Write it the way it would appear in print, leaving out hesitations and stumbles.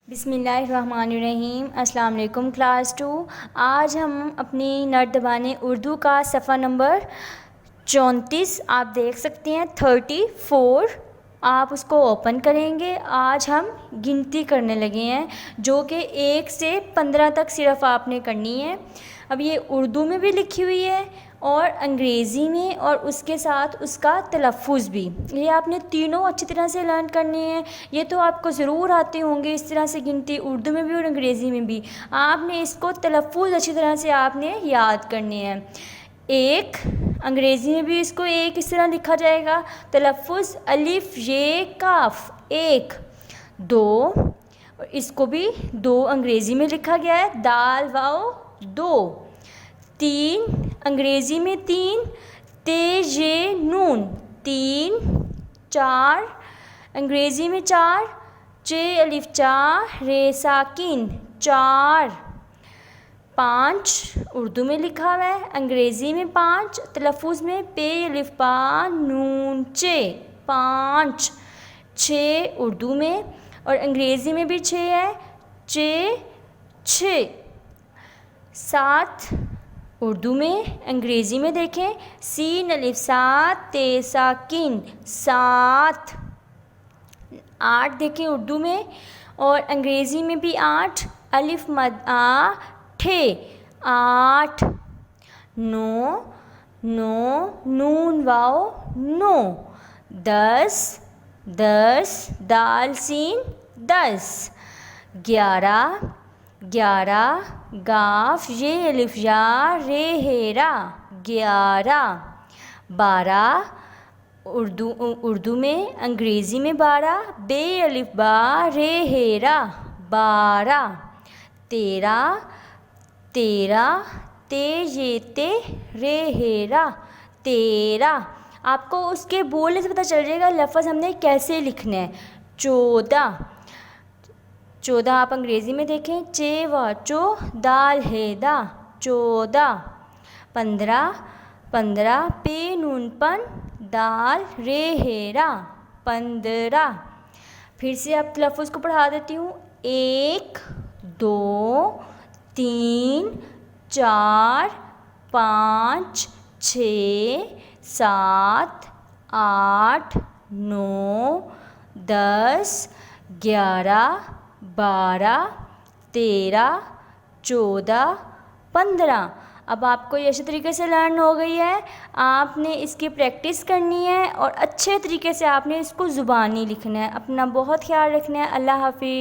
بسم اللہ الرحمن الرحیم۔ السلام علیکم کلاس 2۔ آج ہم اپنی نردبان اردو کا صفحہ نمبر 34 آپ دیکھ سکتے ہیں 34، آپ اس کو اوپن کریں گے۔ آج ہم گنتی کرنے لگے ہیں جو کہ 1 سے 15 تک صرف آپ نے کرنی ہے۔ اب یہ اردو میں بھی لکھی ہوئی ہے اور انگریزی میں، اور اس کے ساتھ اس کا تلفظ بھی۔ یہ آپ نے تینوں اچھی طرح سے لرن کرنے ہیں۔ یہ تو آپ کو ضرور آتے ہوں گے اس طرح سے گنتی، اردو میں بھی اور انگریزی میں بھی۔ آپ نے اس کو تلفظ اچھی طرح سے آپ نے یاد کرنے ہیں۔ 1 انگریزی میں بھی اس کو 1 اس طرح لکھا جائے گا، تلفظ الف یہ کاف 1۔ 2 اس کو بھی 2 انگریزی میں لکھا گیا ہے، دال واؤ 2۔ 3 انگریزی میں 3، تے یہ نون 3۔ 4 انگریزی میں 4، چے الف چار رے ساکن 4۔ 5 اردو میں لکھا ہوا ہے، انگریزی میں 5، تلفظ میں پے الف پا نون چے 5۔ 6 اردو میں اور انگریزی میں بھی 6 ہے، چے 6۔ 7 اردو میں، انگریزی میں دیکھیں، سین الف سات تے ساکن 7۔ 8 دیکھیں اردو میں اور انگریزی میں بھی 8، الف مد آ ٹھے 8۔ 9 نون واؤ 9۔ 10 دال سین 10۔ 11 گاف یہ الف یا رے ہیرا 11۔ 12 اردو میں، انگریزی میں 12، بے الف با رے ہیرا 12۔ 13 تے یہ تے رے ہیرا 13۔ آپ کو اس کے بولنے سے پتہ چل جائے گا لفظ ہم نے کیسے لکھنا ہے۔ 14 آپ انگریزی میں دیکھیں، چے واچو دال ہے دا 14۔ 15 پے نون پن دال رے ہیرا 15۔ پھر سے آپ تلفظ کو پڑھا دیتی ہوں، 1 2 3 4 5 6 7 8 9 10 11 12 13 14 15۔ اب آپ کو یہ اچھے طریقے سے لرن ہو گئی ہے۔ آپ نے اس کی پریکٹس کرنی ہے اور اچھے طریقے سے آپ نے اس کو زبانی لکھنا ہے۔ اپنا بہت خیال رکھنا ہے۔ اللہ حافظ۔